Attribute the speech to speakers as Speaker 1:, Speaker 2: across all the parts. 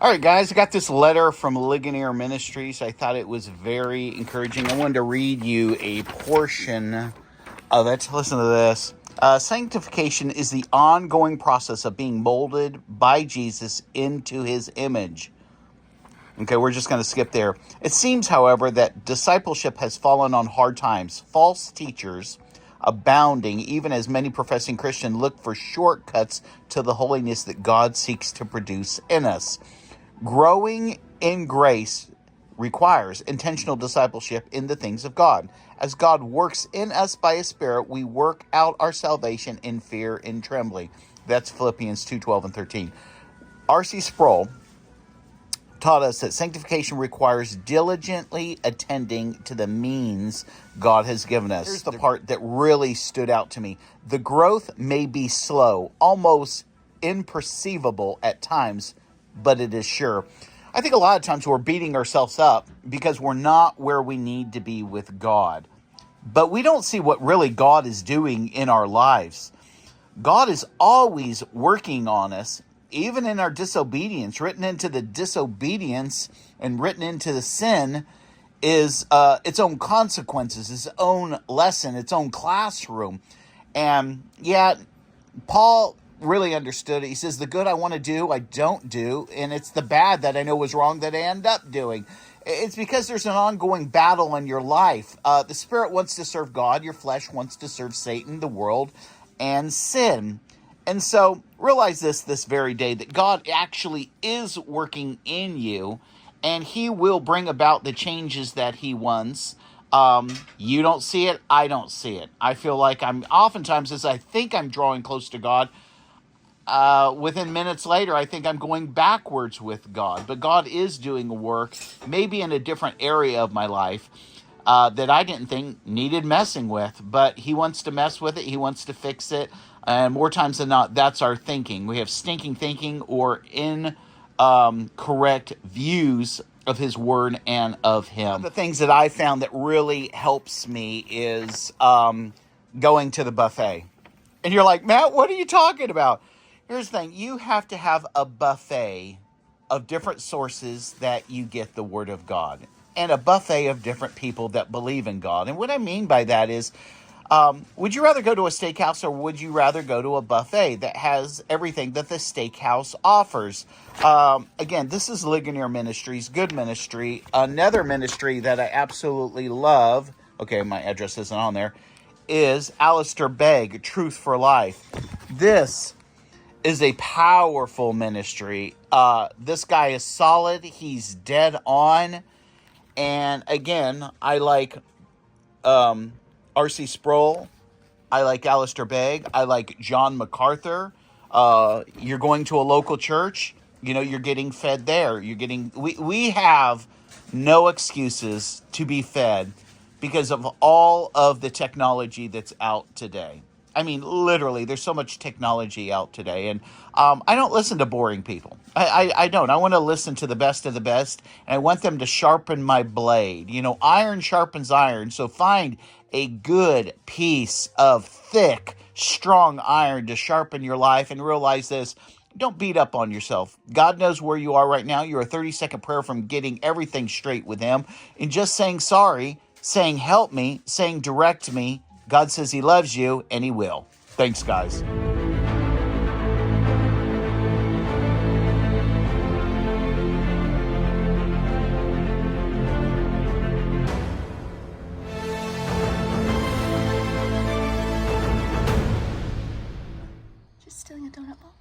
Speaker 1: All right, guys, I got this letter from Ligonier Ministries. I thought it was very encouraging. I wanted to read you a portion of it. Listen to this. Sanctification is the ongoing process of being molded by Jesus into his image. Okay, we're just going to skip there. It seems, however, that discipleship has fallen on hard times. False teachers abounding, even as many professing Christians look for shortcuts to the holiness that God seeks to produce in us. Growing in grace requires intentional discipleship in the things of God. As God works in us by his Spirit, we work out our salvation in fear and trembling. That's Philippians 2:12 and 13. R.C. Sproul taught us that sanctification requires diligently attending to the means God has given us. Here's the part that really stood out to me. The growth may be slow, almost imperceivable at times, but it is sure. I think a lot of times we're beating ourselves up because we're not where we need to be with God. But we don't see what really God is doing in our lives. God is always working on us, even in our disobedience. Written into the disobedience and written into the sin is its own consequences, its own lesson, its own classroom. And yet, Paul really understood it. He says, the good I want to do, I don't do. And it's the bad that I know was wrong that I end up doing. It's because there's an ongoing battle in your life. The spirit wants to serve God. Your flesh wants to serve Satan, the world, and sin. And so realize this very day, that God actually is working in you, and he will bring about the changes that he wants. You don't see it. I don't see it. I feel like I'm oftentimes, as I think I'm drawing close to God, within minutes later, I think I'm going backwards with God. But God is doing a work, maybe in a different area of my life, that I didn't think needed messing with. But he wants to mess with it. He wants to fix it. And more times than not, that's our thinking. We have stinking thinking or incorrect views of his word and of him. One of the things that I found that really helps me is going to the buffet. And you're like, Matt, what are you talking about? Here's the thing. You have to have a buffet of different sources that you get the word of God, and a buffet of different people that believe in God. And what I mean by that is, would you rather go to a steakhouse, or would you rather go to a buffet that has everything that the steakhouse offers? Again, this is Ligonier Ministries, good ministry. Another ministry that I absolutely love, okay, my address isn't on there, is Alistair Begg, Truth for Life. This is a powerful ministry. This guy is solid. He's dead on. And again, I like R.C. Sproul. I like Alistair Begg. I like John MacArthur. You're going to a local church. You know, you're getting fed there. We have no excuses to be fed because of all of the technology that's out today. I mean, literally, there's so much technology out today. And I don't listen to boring people. I don't. I want to listen to the best of the best. And I want them to sharpen my blade. You know, iron sharpens iron. So find a good piece of thick, strong iron to sharpen your life, and realize this. Don't beat up on yourself. God knows where you are right now. You're a 30-second prayer from getting everything straight with him. And just saying sorry, saying help me, saying direct me. God says he loves you, and he will. Thanks, guys.
Speaker 2: Just stealing a donut bowl?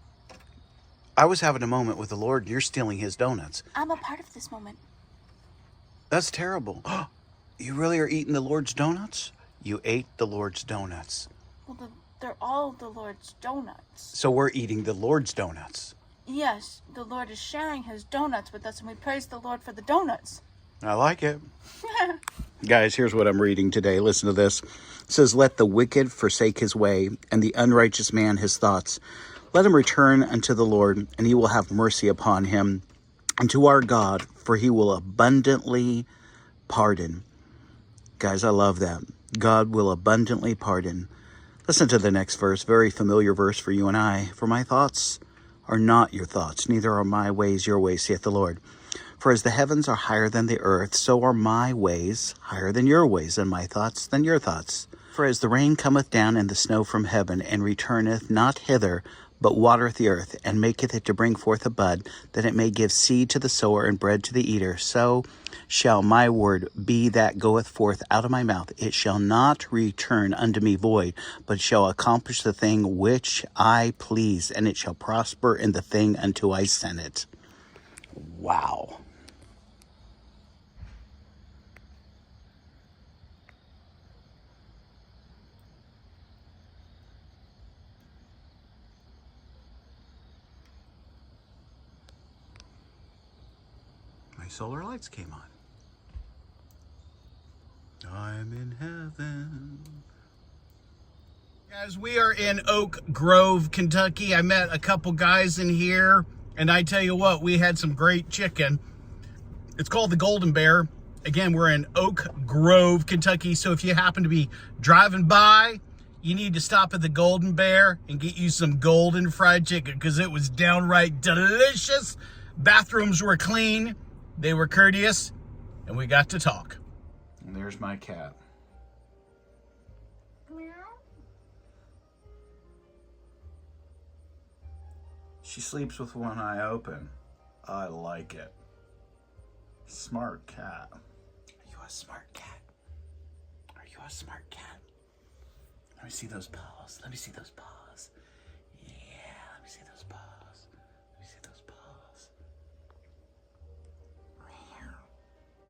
Speaker 1: I was having a moment with the Lord, and you're stealing his donuts.
Speaker 2: I'm a part of this moment.
Speaker 1: That's terrible. You really are eating the Lord's donuts? You ate the Lord's donuts.
Speaker 2: Well, they're all the Lord's donuts.
Speaker 1: So we're eating the Lord's donuts.
Speaker 2: Yes, the Lord is sharing his donuts with us, and we praise the Lord for the donuts.
Speaker 1: I like it. Guys, here's what I'm reading today. Listen to this. It says, let the wicked forsake his way, and the unrighteous man his thoughts. Let him return unto the Lord, and he will have mercy upon him, and to our God, for he will abundantly pardon. Guys, I love that. God will abundantly pardon. Listen to the next verse, very familiar verse for you and I. For my thoughts are not your thoughts, neither are my ways your ways, saith the Lord. For as the heavens are higher than the earth, so are my ways higher than your ways, and my thoughts than your thoughts. For as the rain cometh down and the snow from heaven, and returneth not hither, but watereth the earth, and maketh it to bring forth a bud, that it may give seed to the sower and bread to the eater, so shall my word be that goeth forth out of my mouth. It shall not return unto me void, but shall accomplish the thing which I please, and it shall prosper in the thing unto I send it. Wow. My solar lights came on. I'm in heaven. Guys, we are in Oak Grove, Kentucky. I met a couple guys in here, and I tell you what, we had some great chicken. It's called the Golden Bear. Again, we're in Oak Grove, Kentucky, so if you happen to be driving by, you need to stop at the Golden Bear and get you some golden fried chicken, because it was downright delicious. Bathrooms were clean, they were courteous, and we got to talk. And there's my cat. She sleeps with one eye open. I like it. Smart cat. Are you a smart cat? Are you a smart cat? Let me see those paws. Let me see those paws. Yeah, let me see those paws.